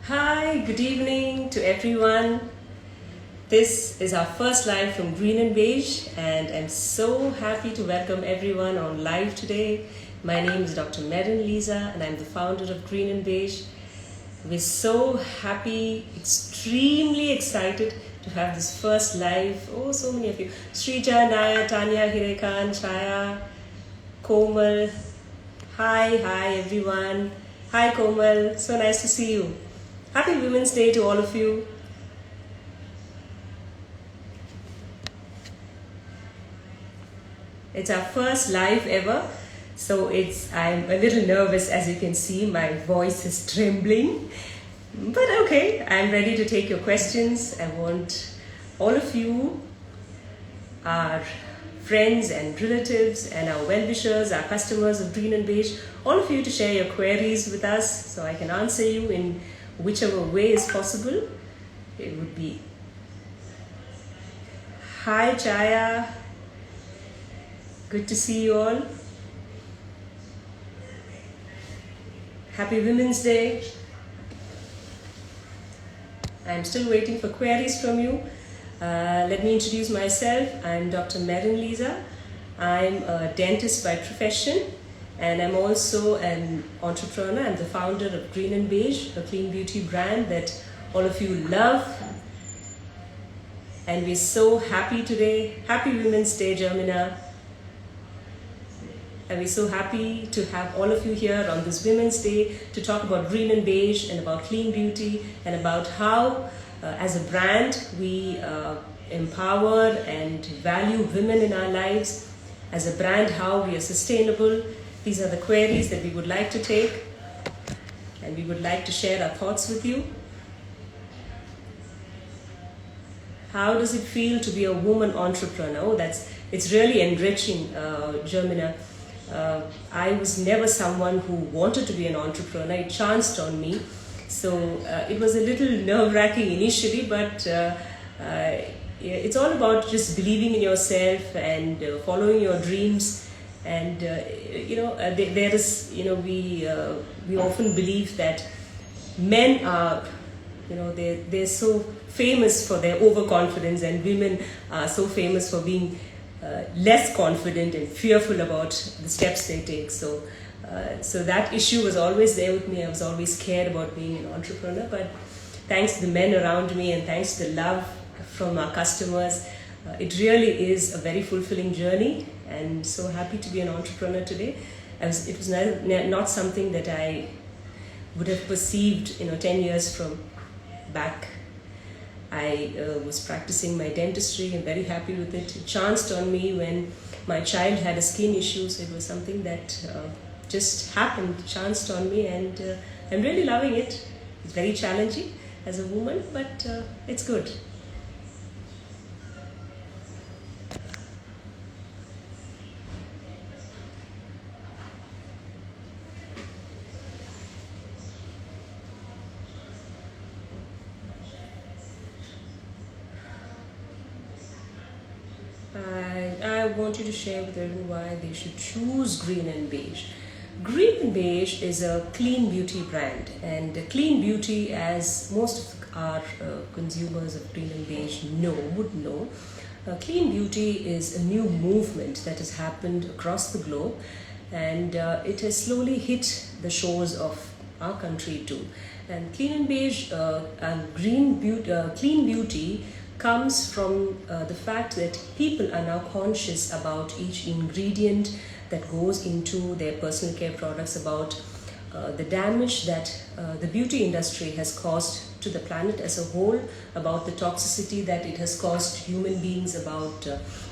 Hi, good evening to everyone. This is our first live from Green and Beige, and I'm so happy to welcome everyone on live today. My name is Dr. Merin Liza, and I'm the founder of Green and Beige. We're so happy, extremely excited to have this first live. Oh, so many of you. Srija, Naya, Tanya, Hirekan, Chaya, Komal. Hi everyone. Hi Komal, so nice to see you. Happy Women's Day to all of you. It's our first live ever, so I'm a little nervous. As you can see, my voice is trembling, but okay, I'm ready to take your questions. I want all of you, our friends and relatives and our well-wishers, our customers of Green and Beige, all of you to share your queries with us so I can answer you in whichever way is possible. It would be hi Chaya, good to see you all. Happy Women's Day. I'm still waiting for queries from you. Let me introduce myself. I'm Dr. Merin Liza. I'm a dentist by profession, and I'm also an entrepreneur. I'm the founder of Green and Beige, a clean beauty brand that all of you love. And we're so happy today. Happy Women's Day, Germina. And we're so happy to have all of you here on this Women's Day to talk about Green and Beige and about clean beauty and about how, as a brand, we empower and value women in our lives. As a brand, how we are sustainable. These are the queries that we would like to take, and we would like to share our thoughts with you. How does it feel to be a woman entrepreneur? Oh, it's really enriching, Germina. I was never someone who wanted to be an entrepreneur. It chanced on me. So it was a little nerve-wracking initially, but it's all about just believing in yourself and following your dreams. And there is, we often believe that men are, they're so famous for their overconfidence, and women are so famous for being less confident and fearful about the steps they take. So that issue was always there with me. I was always scared about being an entrepreneur, but thanks to the men around me and thanks to the love from our customers, it really is a very fulfilling journey, and so happy to be an entrepreneur today. It was not something that I would have perceived 10 years from back. I was practicing my dentistry and very happy with it. It chanced on me when my child had a skin issue, so it was something that just happened, chanced on me, and I'm really loving it. It's very challenging as a woman, but it's good. I want you to share with everyone why they should choose Green and Beige. Green and Beige is a clean beauty brand, and clean beauty, as most of our consumers of Green and Beige would know, clean beauty is a new movement that has happened across the globe, and it has slowly hit the shores of our country too. And Clean and Beige and clean beauty comes from the fact that people are now conscious about each ingredient that goes into their personal care products, about the damage that the beauty industry has caused to the planet as a whole, about the toxicity that it has caused human beings, about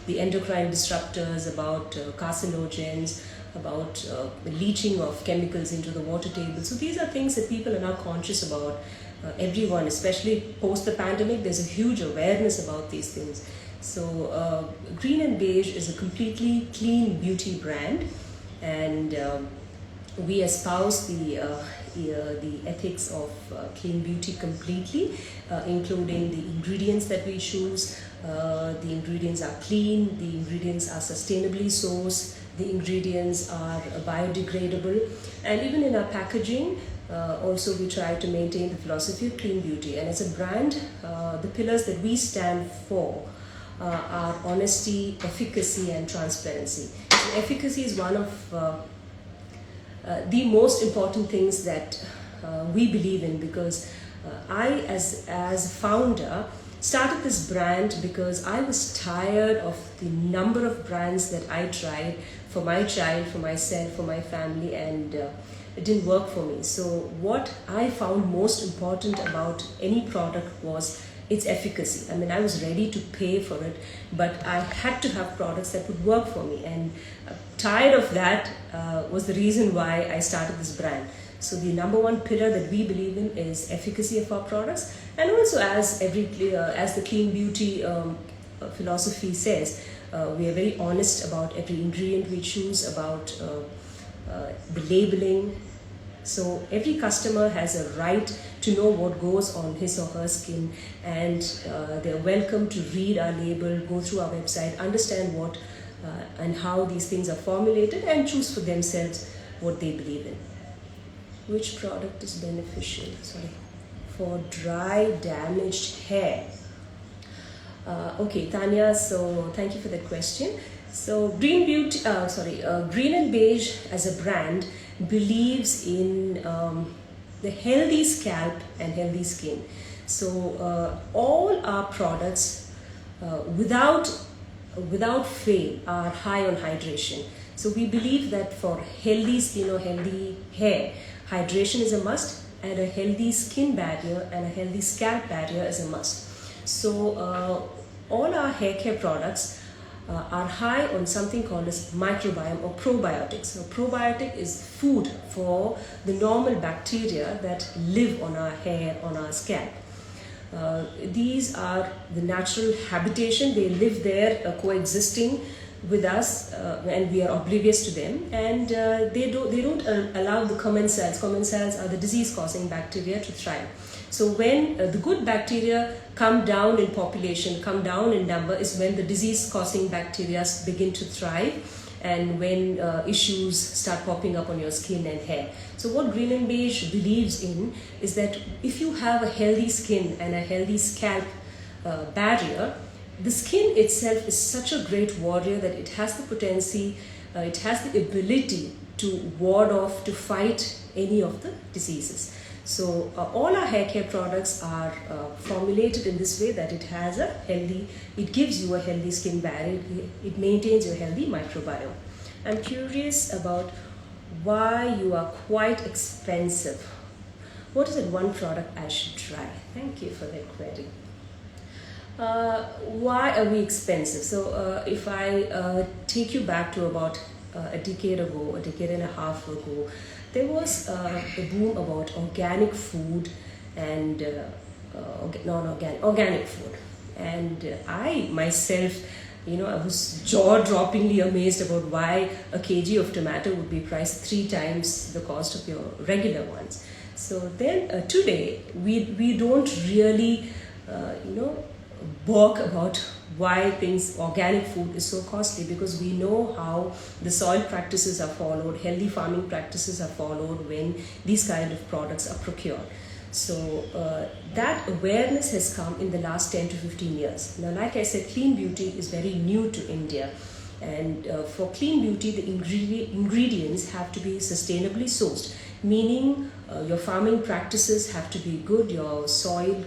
the endocrine disruptors, about carcinogens, about leaching of chemicals into the water table. So these are things that people are now conscious about. Everyone, especially post the pandemic, there's a huge awareness about these things. So Green and Beige is a completely clean beauty brand, and we espouse the ethics of clean beauty completely, including the ingredients that we choose. The ingredients are clean, the ingredients are sustainably sourced, the ingredients are biodegradable, and even in our packaging Also, we try to maintain the philosophy of clean beauty. And as a brand, the pillars that we stand for are honesty, efficacy, and transparency. So efficacy is one of the most important things that we believe in, because I, as founder, started this brand because I was tired of the number of brands that I tried for my child, for myself, for my family, and it didn't work for me. So what I found most important about any product was its efficacy. I mean, I was ready to pay for it, but I had to have products that would work for me, and tired of that was the reason why I started this brand. So the number one pillar that we believe in is efficacy of our products, and also as the clean beauty philosophy says, we are very honest about every ingredient we choose, about the labeling. So every customer has a right to know what goes on his or her skin, and they're welcome to read our label, go through our website, understand what and how these things are formulated, and choose for themselves what they believe in. Which product is beneficial? For dry, damaged hair. Okay, Tanya, so thank you for that question. So Green and Beige as a brand believes in the healthy scalp and healthy skin. So all our products, without fail, are high on hydration. So we believe that for healthy skin or healthy hair, hydration is a must, and a healthy skin barrier and a healthy scalp barrier is a must. So all our hair care products are high on something called as microbiome or probiotics. So probiotic is food for the normal bacteria that live on our hair, on our scalp. These are the natural habitation. They live there, coexisting with us, and we are oblivious to them, and they don't allow the commensals. Commensals are the disease-causing bacteria to thrive. So when the good bacteria come down in population, come down in number, is when the disease-causing bacteria begin to thrive, and when issues start popping up on your skin and hair. So what Green and Beige believes in is that if you have a healthy skin and a healthy scalp barrier, the skin itself is such a great warrior that it has the potency, it has the ability to ward off, to fight any of the diseases. So all our hair care products are formulated in this way, that it gives you a healthy skin barrier, it maintains your healthy microbiome. I'm curious about why you are quite expensive. What is it one product I should try? Thank you for that query. Why are we expensive? So if I take you back to about a decade and a half ago, there was a boom about organic food and organic food. And I myself, I was jaw-droppingly amazed about why a kg of tomato would be priced 3 times the cost of your regular ones. So then today, we don't really, balk about why organic food is so costly, because we know how the soil practices are followed, healthy farming practices are followed when these kind of products are procured. So that awareness has come in the last 10 to 15 years. Now, like I said, clean beauty is very new to India. And for clean beauty, the ingredients have to be sustainably sourced, meaning your farming practices have to be good, your soil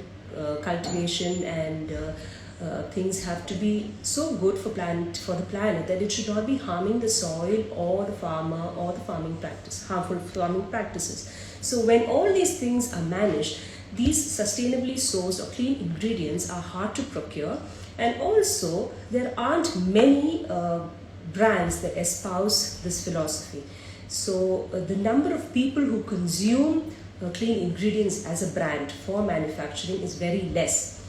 cultivation and things have to be so good for the planet that it should not be harming the soil or the farmer or the harmful farming practices. So when all these things are managed, these sustainably sourced or clean ingredients are hard to procure, and also there aren't many brands that espouse this philosophy. So the number of people who consume clean ingredients as a brand for manufacturing is very less.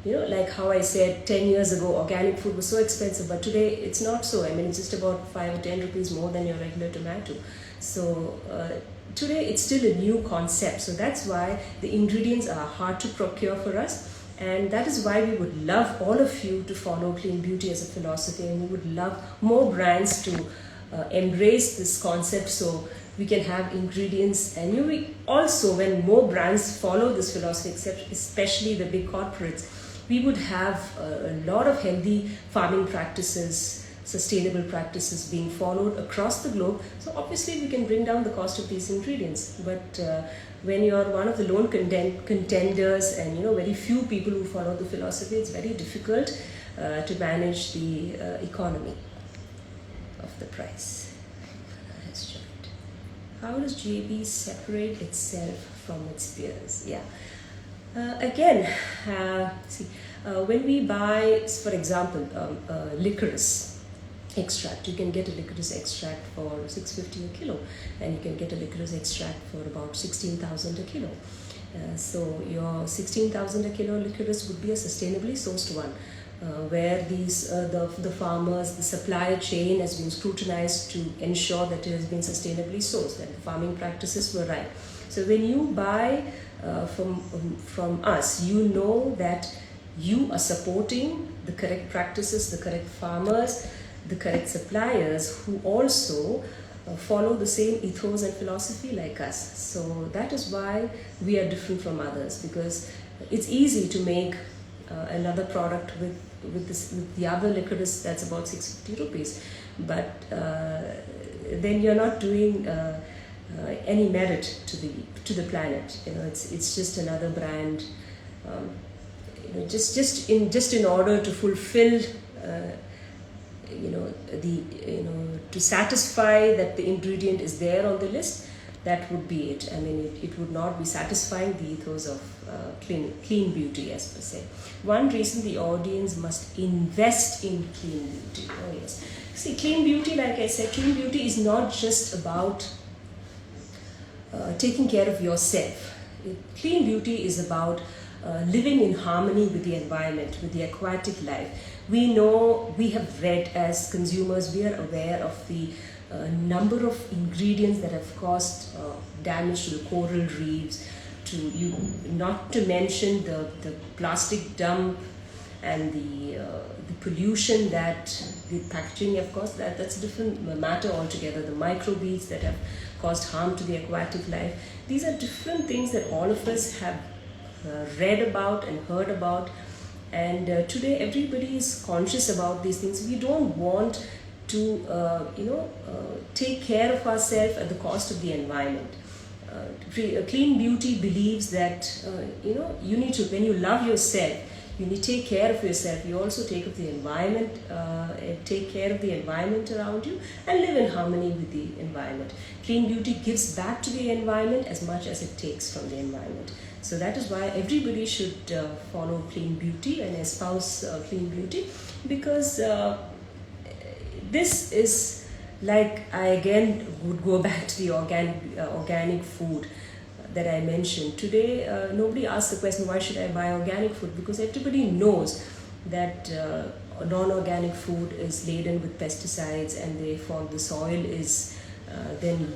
Like how I said, 10 years ago organic food was so expensive, but today it's not so. I mean, it's just about 5 or 10 rupees more than your regular tomato. So today it's still a new concept. So that's why the ingredients are hard to procure for us. And that is why we would love all of you to follow clean beauty as a philosophy, and we would love more brands to embrace this concept, so we can have ingredients, and also when more brands follow this philosophy, especially the big corporates, we would have a lot of healthy farming practices, sustainable practices being followed across the globe. So obviously we can bring down the cost of these ingredients. But when you're one of the lone contenders and very few people who follow the philosophy, it's very difficult to manage the economy of the price. How does JB separate itself from its peers? Yeah. When we buy, for example, licorice extract, you can get a licorice extract for $6.50 a kilo, and you can get a licorice extract for about $16,000 a kilo. So your $16,000 a kilo licorice would be a sustainably sourced one, where the farmers, the supplier chain has been scrutinized to ensure that it has been sustainably sourced and the farming practices were right. So when you buy from us, you know that you are supporting the correct practices, the correct farmers, the correct suppliers who also follow the same ethos and philosophy like us. So that is why we are different from others, because it's easy to make another product with the other licorice that's about 650 rupees, but then you're not doing any merit to the planet. It's just another brand, just in order to fulfill to satisfy that the ingredient is there on the list. That would be it. I mean, it would not be satisfying the ethos of clean beauty as per se. One reason the audience must invest in clean beauty. Oh yes. See, clean beauty, like I said, clean beauty is not just about taking care of yourself. Clean beauty is about living in harmony with the environment, with the aquatic life. We know, we have read as consumers, we are aware of the number of ingredients that have caused damage to the coral reefs, not to mention the plastic dump and the pollution that the packaging have caused. That's a different matter altogether. The microbeads that have caused harm to the aquatic life. These are different things that all of us have read about and heard about, and today everybody is conscious about these things. We don't want to take care of ourselves at the cost of the environment. Clean beauty believes that you need to, when you love yourself, you need to take care of yourself. You also take of the environment, take care of the environment around you, and live in harmony with the environment. Clean beauty gives back to the environment as much as it takes from the environment. So that is why everybody should follow clean beauty and espouse clean beauty, because this is, like, I again would go back to the organic food that I mentioned. Today, nobody asks the question, why should I buy organic food? Because everybody knows that non-organic food is laden with pesticides, and therefore the soil is then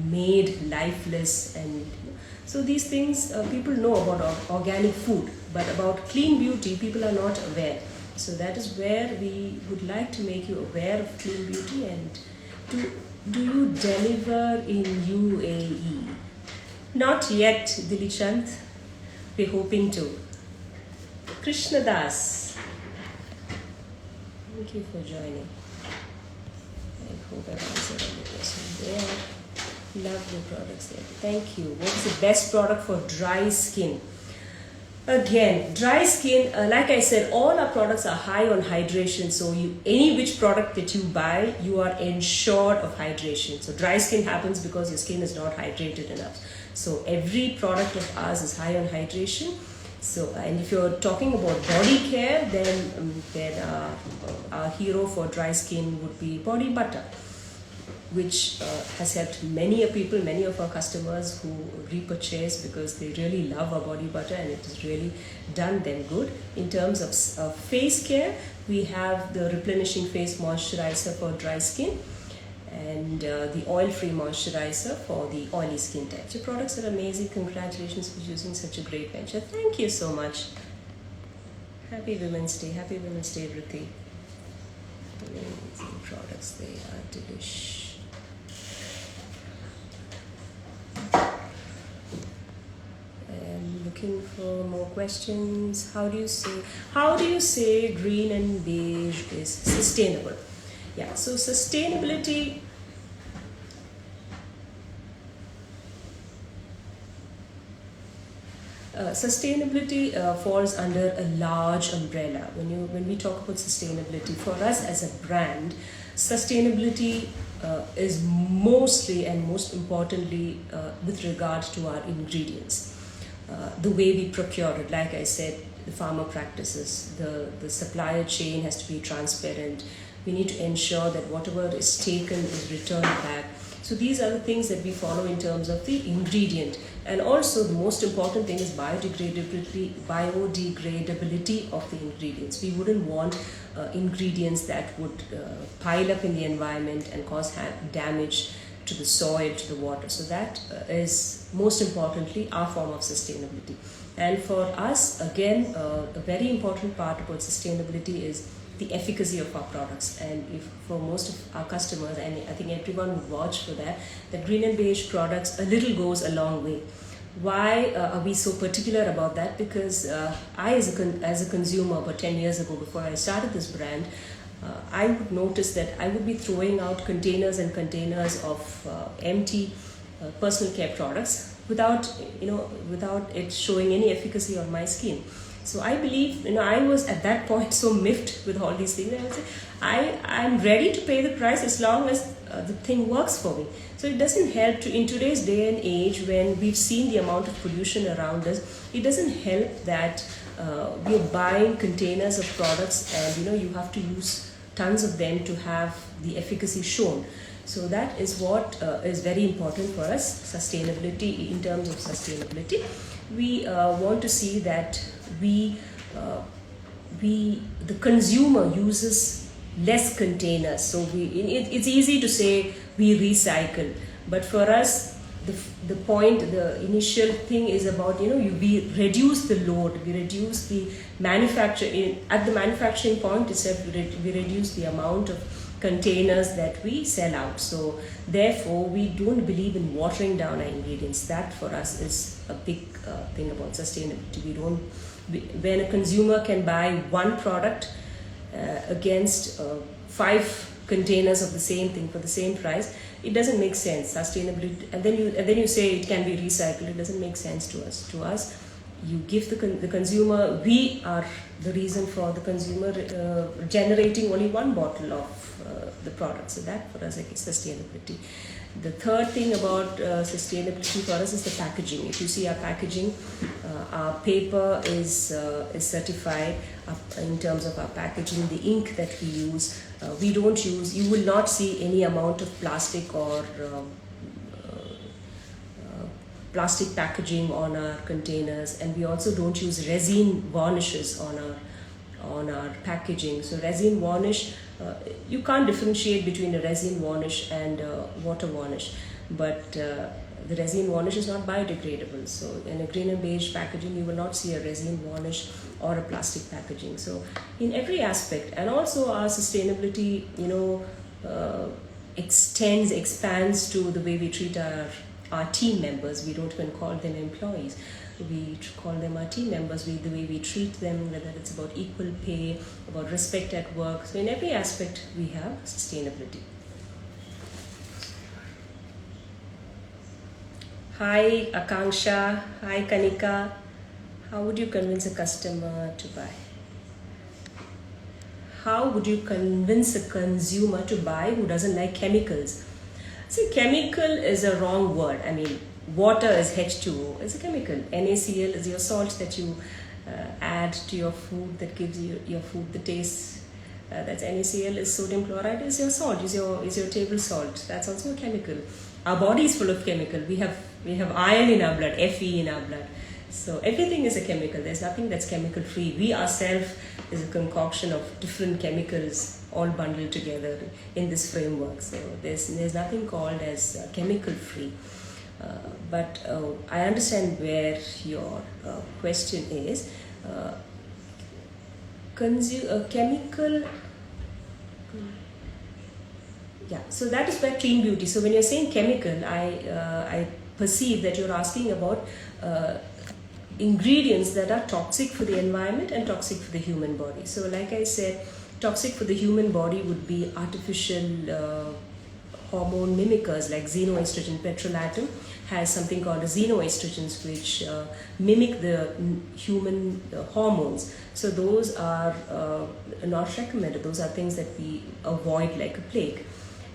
made lifeless. And so these things, people know about organic food, but about clean beauty, people are not aware. So that is where we would like to make you aware of clean beauty. And do you deliver in UAE? Not yet, Dilichand. We're hoping to. Krishna Das, thank you for joining. I hope I've answered all the questions there. Lovely products there. Thank you. What is the best product for dry skin? Again, dry skin, like I said, all our products are high on hydration. So any which product that you buy, you are ensured of hydration. So dry skin happens because your skin is not hydrated enough. So every product of ours is high on hydration. So, and if you're talking about body care, then our hero for dry skin would be body butter, which has helped many of our customers who repurchase because they really love our body butter, and it has really done them good. In terms of face care, we have the replenishing face moisturizer for dry skin, and the oil-free moisturizer for the oily skin type. Your products are amazing. Congratulations for using such a great venture. Thank you so much. Happy Women's Day. Happy Women's Day, Rithi. Amazing products. They are delicious. looking for more questions. How do you say green and beige is sustainable? Yeah, so sustainability falls under a large umbrella. When we talk about sustainability, for us as a brand, sustainability is mostly and most importantly with regard to our ingredients, the way we procure it. Like I said, the farmer practices, the supplier chain has to be transparent. We need to ensure that whatever is taken is returned back. So these are the things that we follow in terms of the ingredient. And also the most important thing is biodegradability of the ingredients. We wouldn't want ingredients that would pile up in the environment and cause damage to the soil, to the water. So that is most importantly our form of sustainability. And for us, again, a very important part about sustainability is the efficacy of our products. And if for most of our customers, and I think everyone would vouch for that green and beige products, a little goes a long way. Why are we so particular about that? Because I, as a consumer, about 10 years ago, before I started this brand, I would notice that I would be throwing out containers and containers of empty personal care products without it showing any efficacy on my skin. So I believe, I was at that point so miffed with all these things. I would say, I'm ready to pay the price as long as the thing works for me. So it doesn't help in today's day and age, when we've seen the amount of pollution around us, it doesn't help that we're buying containers of products and you have to use tons of them to have the efficacy shown. So that is what is very important for us, sustainability. In terms of sustainability, we want to see that the consumer uses less containers. So it's easy to say we recycle, but for us the initial thing is about we reduce the load, we reduce the at the manufacturing point itself, we reduce the amount of containers that we sell out. So therefore we don't believe in watering down our ingredients. That for us is a big thing about sustainability. When a consumer can buy one product against 5 containers of the same thing for the same price, it doesn't make sense. Sustainability, and then you say it can be recycled. It doesn't make sense to us. To us, you give the consumer. We are the reason for the consumer generating only one bottle of the product. So that for us is sustainability. The third thing about sustainability for us is the packaging. If you see our packaging, our paper is certified in terms of our packaging. The ink that we use, you will not see any amount of plastic or plastic packaging on our containers, and we also don't use resin varnishes on our packaging. So resin varnish, you can't differentiate between a resin varnish and water varnish, but the resin varnish is not biodegradable. So in a green and beige packaging, you will not see a resin varnish or a plastic packaging. So in every aspect, and also our sustainability, expands to the way we treat our team members. We don't even call them employees. We call them our team members. The way we treat them, whether it's about equal pay, about respect at work. So in every aspect, we have sustainability. Hi Akanksha, hi Kanika. How would you convince a customer to buy? How would you convince a consumer to buy who doesn't like chemicals? See, chemical is a wrong word. I mean, water is H2O, it's a chemical. NaCl is your salt that you add to your food that gives your food the taste. That's NaCl is sodium chloride, is your salt, is your table salt. That's also a chemical. Our body is full of chemical. We have iron in our blood, Fe in our blood. So everything is a chemical. There's nothing that's chemical free. We ourselves is a concoction of different chemicals all bundled together in this framework. So there's nothing called as chemical free. But I understand where your question is. Chemical. Yeah, so that is where clean beauty. So when you're saying chemical, I perceive that you're asking about ingredients that are toxic for the environment and toxic for the human body. So like I said, toxic for the human body would be artificial hormone mimickers like xenoestrogen. Petrolatum has something called xenoestrogens, which mimic the human hormones. So those are not recommended. Those are things that we avoid like a plague.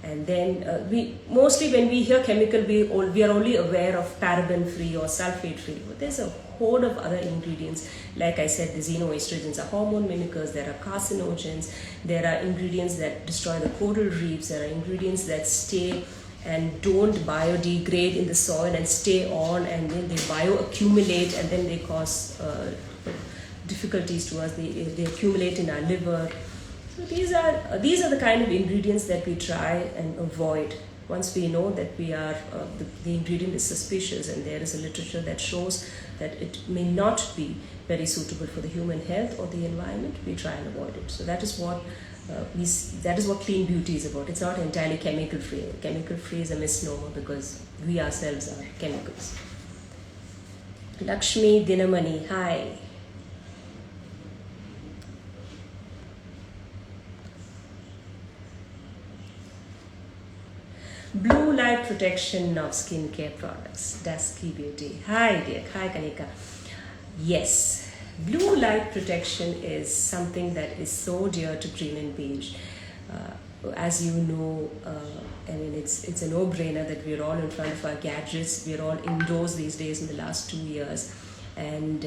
And then we mostly, when we hear chemical, we are only aware of paraben free or sulfate free, but there's a whole of other ingredients. Like I said, the xenoestrogens are hormone mimickers, there are carcinogens, there are ingredients that destroy the coral reefs, there are ingredients that stay and don't biodegrade in the soil and stay on, and then they bioaccumulate, and then they cause difficulties to us. They accumulate in our liver. So these are the kind of ingredients that we try and avoid. Once we know that we are the ingredient is suspicious and there is a literature that shows that it may not be very suitable for the human health or the environment, we try and avoid it. So that is what that is what clean beauty is about. It's not entirely chemical free. Chemical free is a misnomer because we ourselves are chemicals. Lakshmi Dinamani, hi. Blue light protection of skincare products. Dusky Beauty. Hi dear. Hi Kanika. Yes, blue light protection is something that is so dear to green and beige. As you know, I mean, it's a no-brainer that we're all in front of our gadgets. We're all indoors these days in the last 2 years. And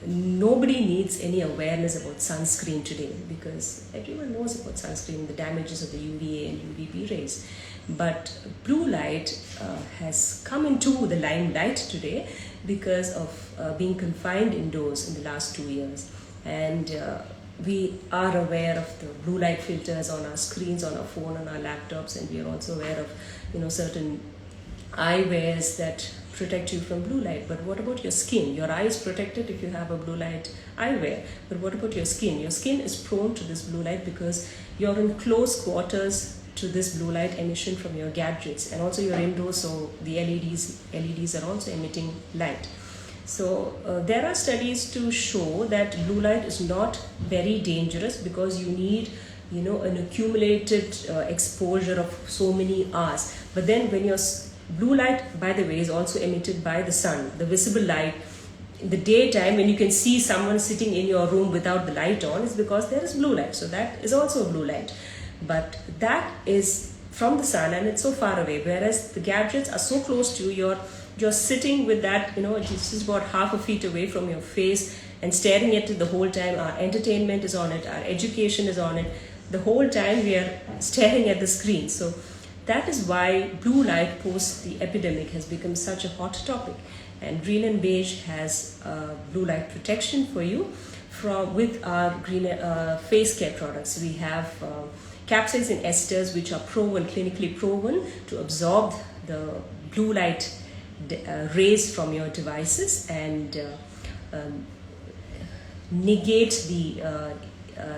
nobody needs any awareness about sunscreen today because everyone knows about sunscreen, the damages of the UVA and UVB rays. But blue light has come into the limelight today because of being confined indoors in the last 2 years. And we are aware of the blue light filters on our screens, on our phone, on our laptops, and we are also aware of certain eyewears that protect you from blue light. But what about your skin? Your eye is protected if you have a blue light eyewear. But what about your skin? Your skin is prone to this blue light because you're in close quarters to this blue light emission from your gadgets, and also you're indoors, so the LEDs are also emitting light. So there are studies to show that blue light is not very dangerous because you need an accumulated exposure of so many hours. But then when your blue light, by the way, is also emitted by the sun, the visible light. In the daytime, when you can see someone sitting in your room without the light on, is because there is blue light. So that is also a blue light. But that is from the sun and it's so far away. Whereas the gadgets are so close to you, you're sitting with that, just about half a feet away from your face and staring at it the whole time. Our entertainment is on it, our education is on it. The whole time we are staring at the screen. So that is why blue light post the epidemic has become such a hot topic. And Green and Beige has blue light protection for you with our face care products. We have capsaicin esters, which are clinically proven to absorb the blue light rays from your devices and negate the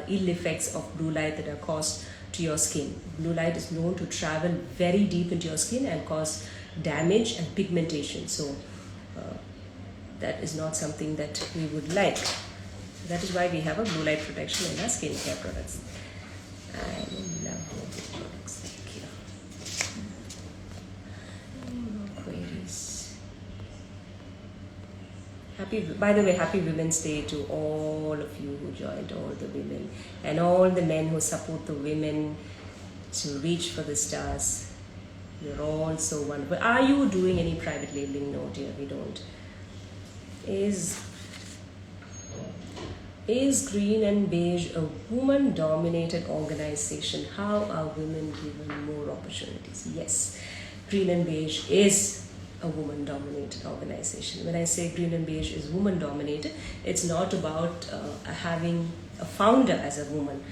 ill effects of blue light that are caused to your skin. Blue light is known to travel very deep into your skin and cause damage and pigmentation. So that is not something that we would like. That is why we have a blue light protection in our skincare products. I love these products. Thank you. No queries. By the way, happy Women's Day to all of you who joined, all the women, and all the men who support the women to reach for the stars. You're all so wonderful. Are you doing any private labeling? No, dear, we don't. Is Green and Beige a woman-dominated organization? How are women given more opportunities? Yes, Green and Beige is a woman-dominated organization. When I say Green and Beige is woman-dominated, it's not about having a founder as a woman.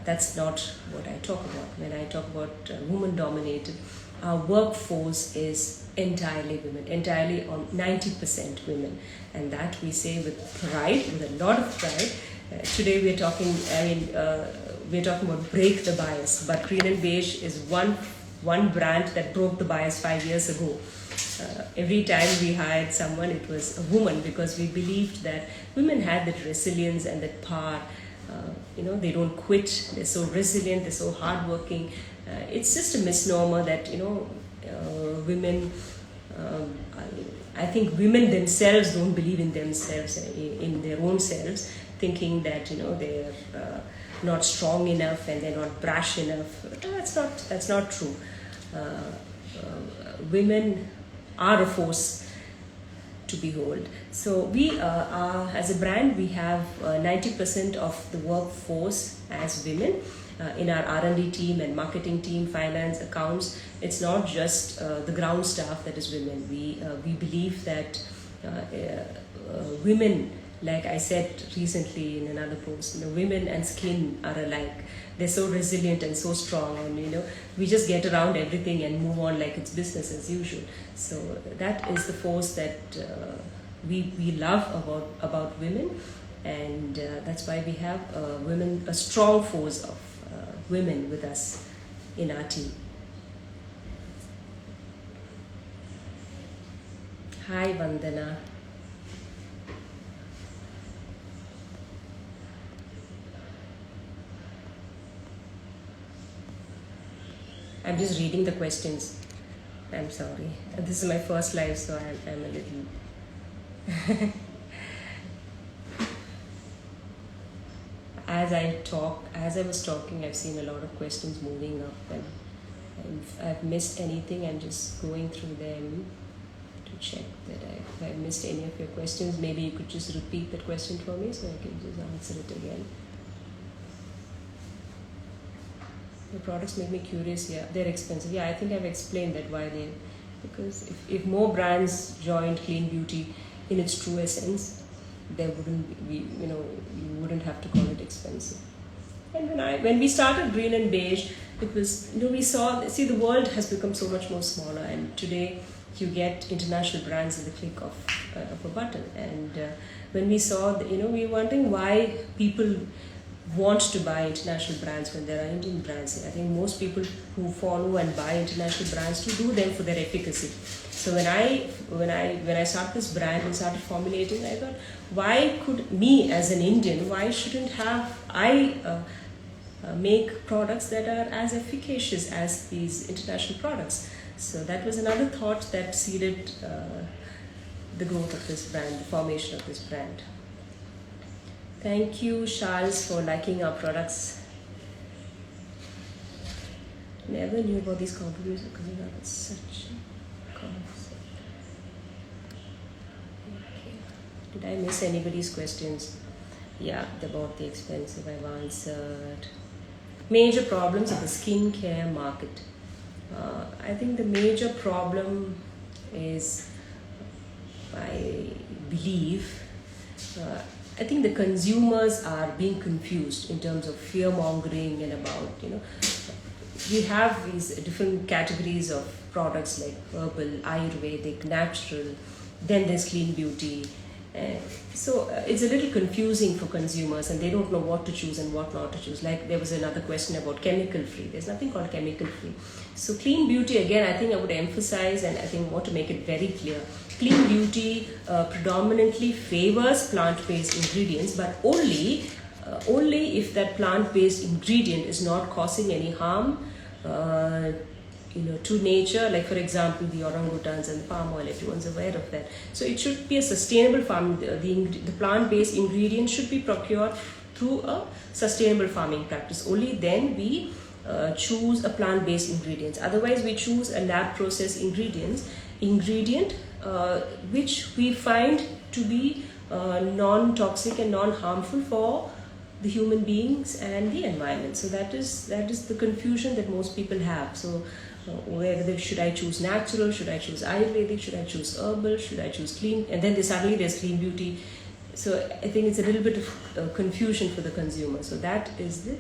That's not what I talk about. When I talk about woman-dominated, our workforce is entirely women, entirely on 90% women, and that we say with pride, with a lot of pride. Today we're talking about break the bias, but Green and Beige is one brand that broke the bias 5 years ago. every time we hired someone, it was a woman, because we believed that women had that resilience and that power. They don't quit. They're so resilient. They're so hardworking. It's just a misnomer that women. I think women themselves don't believe in themselves, in their own selves, thinking that they're not strong enough and they're not brash enough. That's not true. Women are a force to behold. So we are, as a brand, we have 90% of the workforce as women. In our R&D team and marketing team, finance, accounts, it's not just the ground staff that is women. We believe that women, like I said recently in another post, women and skin are alike. They're so resilient and so strong, and we just get around everything and move on like it's business as usual. So that is the force that we love about women, and that's why we have a strong force of women with us in our team. Hi Vandana. I'm just reading the questions. I'm sorry. This is my first live, so I'm a little... As I was talking, I've seen a lot of questions moving up, and if I've missed anything, I'm just going through them to check that if I've missed any of your questions. Maybe you could just repeat that question for me so I can just answer it again. The products make me curious. Yeah, they're expensive. Yeah, I think I've explained that because if more brands joined clean beauty in its true essence, there wouldn't be, you wouldn't have to call it expensive. And when we started Green and Beige, it was, we saw, the world has become so much more smaller, and today you get international brands at the click of a button. And when we saw, we were wondering why people want to buy international brands when there are Indian brands. I think most people who follow and buy international brands do them for their efficacy. So when I started this brand and started formulating, I thought, why could me as an Indian, why shouldn't I make products that are as efficacious as these international products? So that was another thought that seeded the growth of this brand, the formation of this brand. Thank you, Charles, for liking our products. Never knew about these compliments because it's such a concept. Okay. Did I miss anybody's questions? Yeah, about the expensive I've answered. Major problems of the skincare market. I think the major problem is, I believe, I think the consumers are being confused in terms of fear-mongering and about, we have these different categories of products like herbal, Ayurvedic, natural, then there's clean beauty. So it's a little confusing for consumers, and they don't know what to choose and what not to choose. Like there was another question about chemical-free. There's nothing called chemical-free. So clean beauty, again, I think I would emphasize, and I think want to make it very clear. Clean beauty predominantly favors plant-based ingredients, but only if that plant-based ingredient is not causing any harm to nature. Like for example, the orangutans and the palm oil, everyone's aware of that. So it should be a sustainable farm. The plant-based ingredient should be procured through a sustainable farming practice. Only then we choose a plant-based ingredients. Otherwise, we choose a lab-processed ingredient which we find to be non-toxic and non-harmful for the human beings and the environment. So that is the confusion that most people have. So whether should I choose natural, should I choose Ayurvedic, should I choose herbal, should I choose clean, and then suddenly there's clean beauty. So I think it's a little bit of confusion for the consumer. So that is the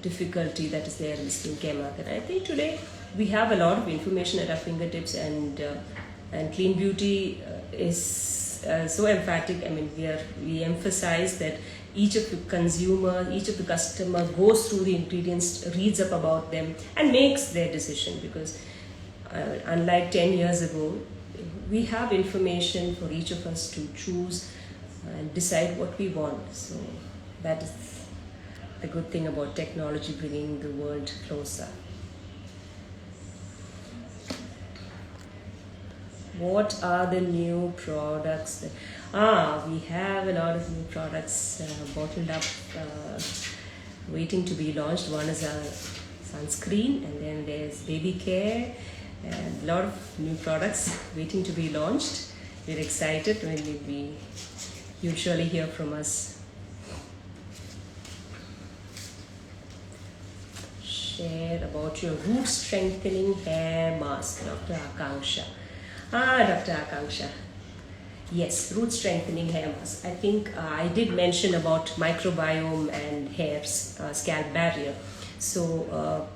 difficulty that is there in the skincare market. I think today we have a lot of information at our fingertips, and clean beauty is so emphatic. I mean, we emphasize that each of the consumer, each of the customer goes through the ingredients, reads up about them, and makes their decision, because unlike 10 years ago, we have information for each of us to choose and decide what we want. So that is the good thing about technology bringing the world closer. What are the new products? We have a lot of new products bottled up, waiting to be launched. One is a sunscreen, and then there's baby care, and a lot of new products waiting to be launched. We're excited when you'll surely hear from us. Share about your root strengthening hair mask, Dr. Akanksha. Dr. Akanksha. Yes, root strengthening hair mask. I think I did mention about microbiome and hair's scalp barrier. So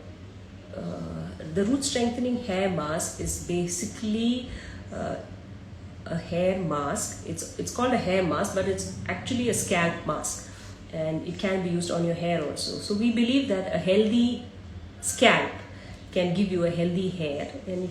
the root strengthening hair mask is basically a hair mask. It's called a hair mask, but it's actually a scalp mask, and it can be used on your hair also. So we believe that a healthy scalp can give you a healthy hair, and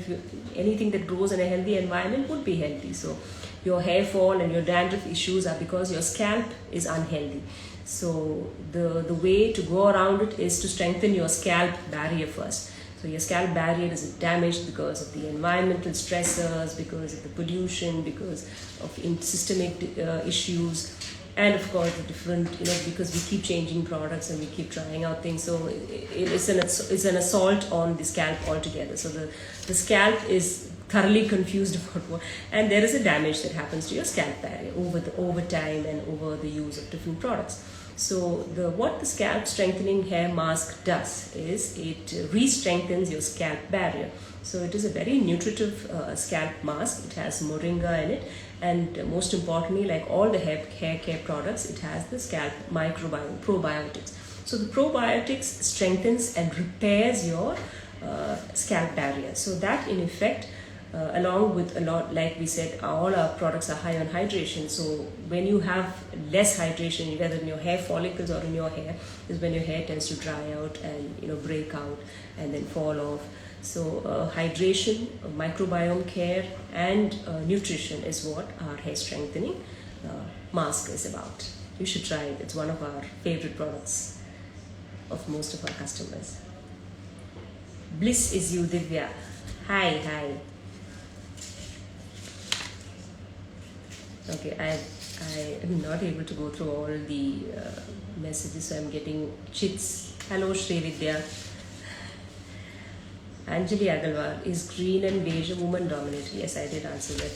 anything that grows in a healthy environment would be healthy. So your hair fall and your dandruff issues are because your scalp is unhealthy. So the way to go around it is to strengthen your scalp barrier first. So your scalp barrier is damaged because of the environmental stressors, because of the pollution, because of systemic issues, and of course the different, because we keep changing products and we keep trying out things. So it's an assault on the scalp altogether. So the scalp is thoroughly confused about what, and there is a damage that happens to your scalp barrier over time and over the use of different products. So what the scalp strengthening hair mask does is it re-strengthens your scalp barrier. So it is a very nutritive scalp mask. It has moringa in it, and most importantly, like all the hair care products, it has the scalp microbiome, probiotics. So the probiotics strengthens and repairs your scalp barrier. So that in effect, along with a lot, like we said, all our products are high on hydration. So when you have less hydration, whether in your hair follicles or in your hair, is when your hair tends to dry out and break out and then fall off. So hydration, microbiome care, and nutrition is what our hair strengthening mask is about. You should try it. It's one of our favorite products of most of our customers. Bliss is you, Divya. Hi. Okay, I am not able to go through all the messages, so I'm getting chits. Hello, Srividya. Anjali Agarwal, is green and beige a woman dominated? Yes, I did answer that.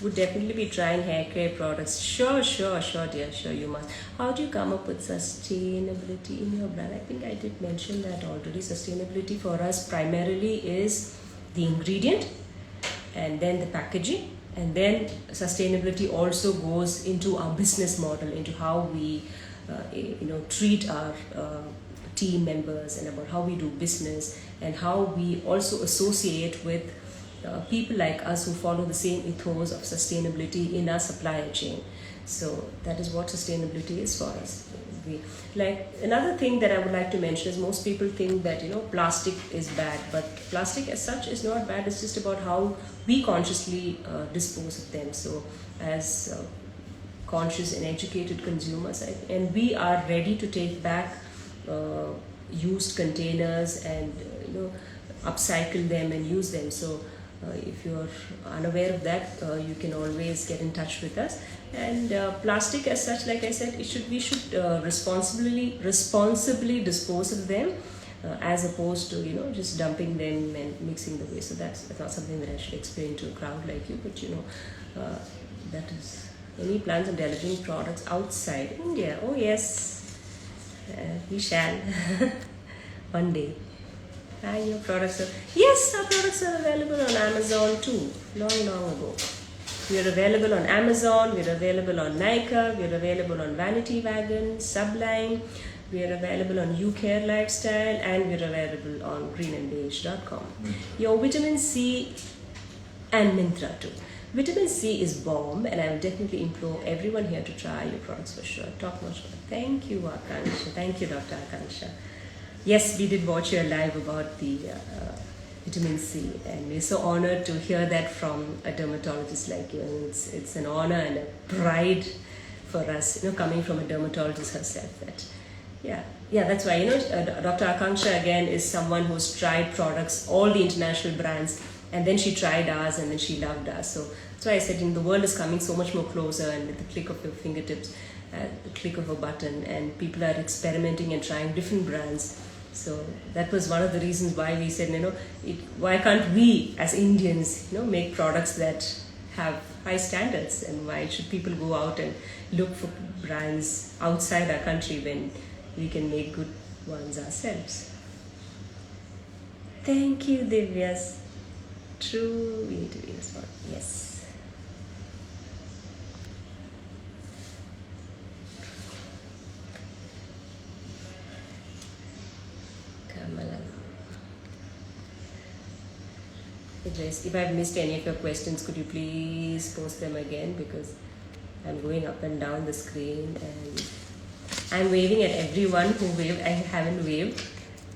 Would definitely be trying hair care products. Sure, dear, sure you must. How do you come up with sustainability in your brand? I think I did mention that already. Sustainability for us primarily is the ingredient, and then the packaging, and then sustainability also goes into our business model, into how we treat our team members, and about how we do business, and how we also associate with people like us who follow the same ethos of sustainability in our supply chain. So that is what sustainability is for us. Another thing that I would like to mention is most people think that plastic is bad, but plastic as such is not bad. It's just about how we consciously dispose of them. So as conscious and educated consumers, and we are ready to take back used containers and upcycle them and use them. So if you're unaware of that, you can always get in touch with us. And plastic as such, like I said, we should responsibly dispose of them, as opposed to just dumping them and mixing the waste. So that's not something that I should explain to a crowd like you, but that is any plans on delivering products outside India. Oh yes, we shall one day. Your products are... Yes, our products are available on Amazon too, long ago. We are available on Amazon, we are available on Nykaa, we are available on Vanity Wagon, Sublime, we are available on YouCare Lifestyle, and we are available on greenandbeige.com. Your vitamin C and Myntra too. Vitamin C is bomb, and I will definitely implore everyone here to try your products for sure. Top notch. Thank you, Akansha. Thank you, Dr. Akansha. Yes, we did watch your live about the vitamin C, and we're so honored to hear that from a dermatologist like you. And it's an honor and a pride for us, coming from a dermatologist herself. Yeah, that's why Dr. Akanksha again is someone who's tried products, all the international brands, and then she tried ours, and then she loved us. So that's why I said, the world is coming so much more closer, and with the click of your fingertips, the click of a button, and people are experimenting and trying different brands. So that was one of the reasons why we said, why can't we as Indians, make products that have high standards, and why should people go out and look for brands outside our country when we can make good ones ourselves? Thank you, Divya's. True, we need to be responsible. Yes. Kamala. If I've missed any of your questions, could you please post them again, because I'm going up and down the screen and I'm waving at everyone who waved. I haven't waved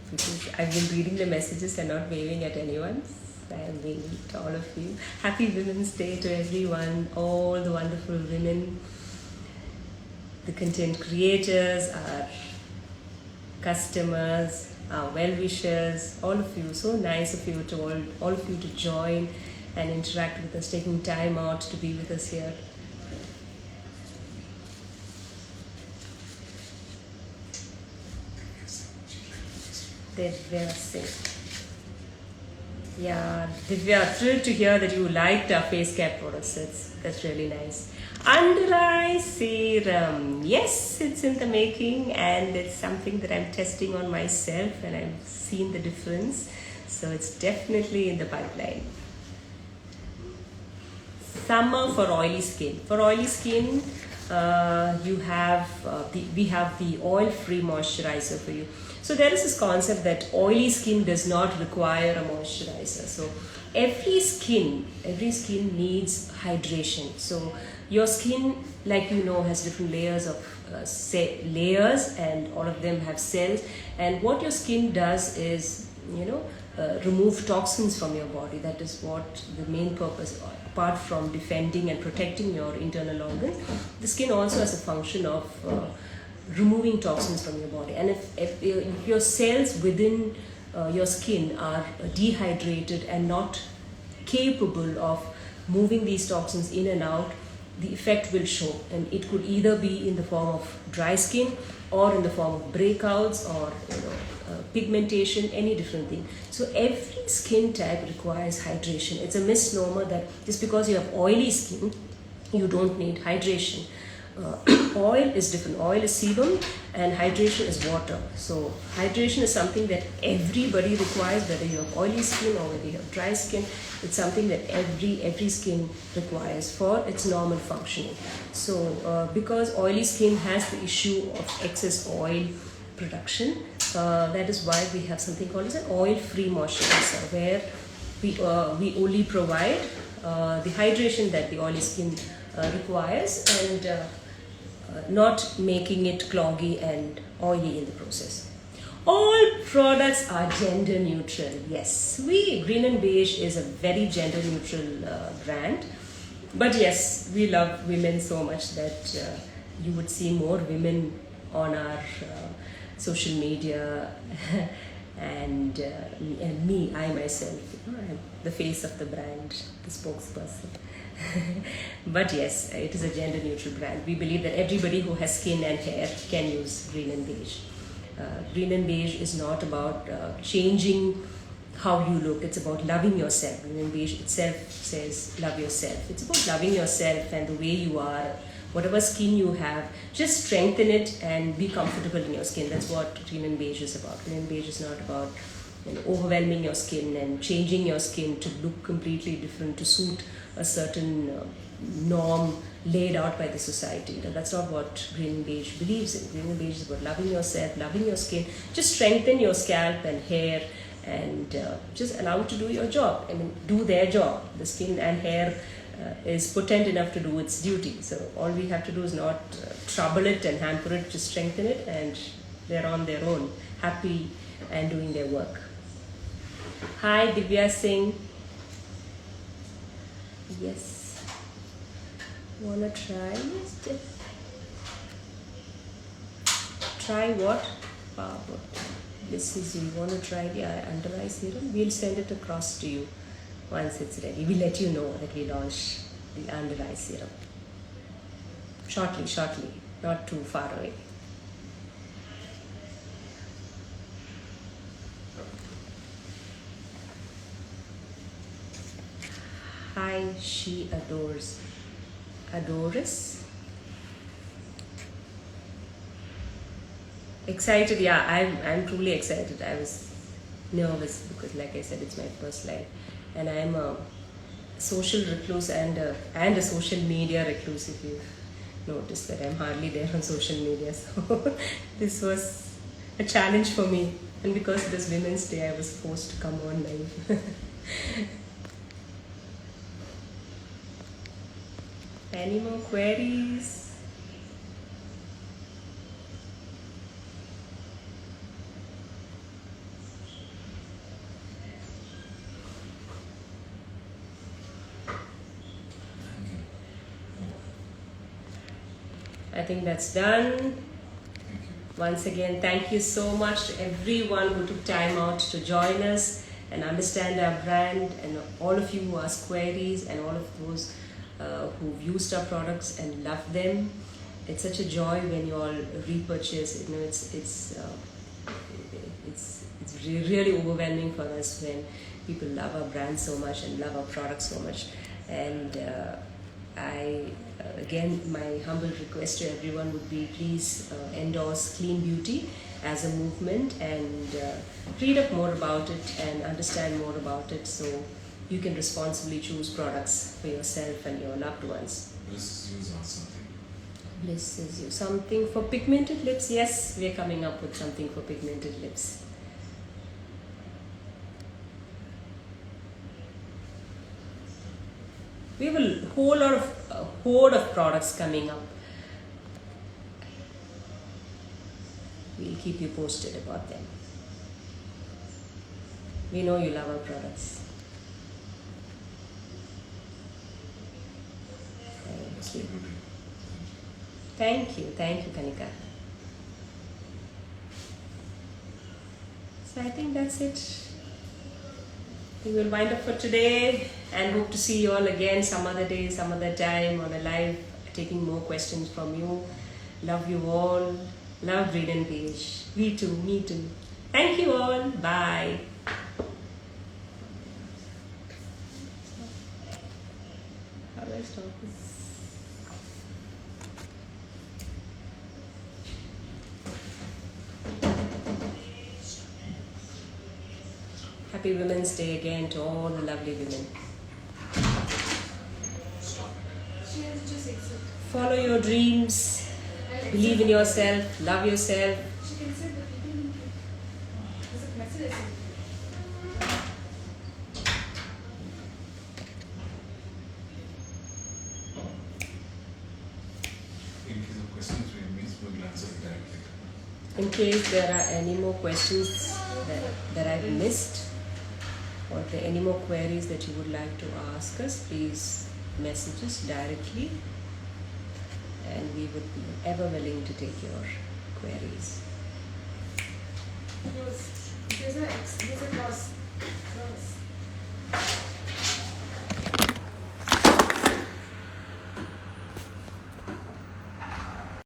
because I've been reading the messages and not waving at anyone. I am waving to all of you. Happy Women's Day to everyone, all the wonderful women, the content creators, our customers, our well-wishers, all of you. So nice of you to all of you to join and interact with us, taking time out to be with us here. Divya Singh. Yeah, Divya, thrilled to hear that you liked our face care products. That's really nice. Under Eye Serum. Yes, it's in the making, and it's something that I'm testing on myself, and I've seen the difference. So it's definitely in the pipeline. Summer for oily skin. For oily skin, we have the oil-free moisturizer for you. So there is this concept that oily skin does not require a moisturizer. So every skin needs hydration. So your skin, like has different layers of layers, and all of them have cells. And what your skin does is, remove toxins from your body. That is what the main purpose. Apart from defending and protecting your internal organs, the skin also has a function of removing toxins from your body. And if your cells within your skin are dehydrated and not capable of moving these toxins in and out, the effect will show, and it could either be in the form of dry skin or in the form of breakouts or pigmentation, any different thing. So every skin type requires hydration. It's a misnomer that just because you have oily skin, you don't need hydration. Oil is different. Oil is sebum and hydration is water. So hydration is something that everybody requires, whether you have oily skin or whether you have dry skin. It's something that every skin requires for its normal functioning. So because oily skin has the issue of excess oil production, that is why we have something called as an oil-free moisturizer, where we only provide the hydration that the oily skin requires, and not making it cloggy and oily in the process. All products are gender neutral. Yes, Green and Beige is a very gender neutral brand, but yes, we love women so much that you would see more women on our social media and I myself, I'm the face of the brand, the spokesperson. But yes, it is a gender neutral brand. We believe that everybody who has skin and hair can use Green and Beige. Green and Beige is not about changing how you look. It's about loving yourself. Green and Beige itself says love yourself. It's about loving yourself and the way you are. Whatever skin you have, just strengthen it and be comfortable in your skin. That's what Green and Beige is about. Green and Beige is not about overwhelming your skin and changing your skin to look completely different to suit a certain norm laid out by the society. That's not what Green and Beige believes in. Green and Beige is about loving yourself, loving your skin. Just strengthen your scalp and hair, and just allow it to do your job. Do their job. The skin and hair is potent enough to do its duty. So all we have to do is not trouble it and hamper it, just strengthen it, and they're on their own, happy and doing their work. Hi, Divya Singh. Yes. Wanna try? Try what? Power. This is you. Wanna try the under eye serum? We'll send it across to you once it's ready. We'll let you know that we launch the under eye serum. Shortly, not too far away. Hi, she adores. Adores? Excited, yeah, I'm truly excited. I was nervous because, like I said, it's my first live, and I'm a social recluse and a social media recluse. If you've noticed that I'm hardly there on social media, so this was a challenge for me. And because it was Women's Day, I was forced to come on live. Any more queries? I think that's done. Once again, thank you so much to everyone who took time out to join us and understand our brand, and all of you who ask queries, and all of those who've used our products and love them. It's such a joy when you all repurchase. You know, it's really overwhelming for us when people love our brand so much and love our products so much. And again, my humble request to everyone would be, please endorse clean beauty as a movement, and read up more about it and understand more about it, so you can responsibly choose products for yourself and your loved ones. Bliss is on something. Bliss is you. Something for pigmented lips? Yes, we are coming up with something for pigmented lips. We have a horde of products coming up. We'll keep you posted about them. We know you love our products. Thank you, Kanika. So I think that's it. We will wind up for today, and hope to see you all again some other day, some other time on a live, taking more questions from you. Love you all. Love Green and Beige. Me too. Thank you all. Bye. How do I stop this? Happy Women's Day again to all the lovely women. Follow your dreams. Believe in yourself. Love yourself. In case there are any more questions that I've missed, or if there are any more queries that you would like to ask us, please message us directly, and we would be ever willing to take your queries. There's a cross.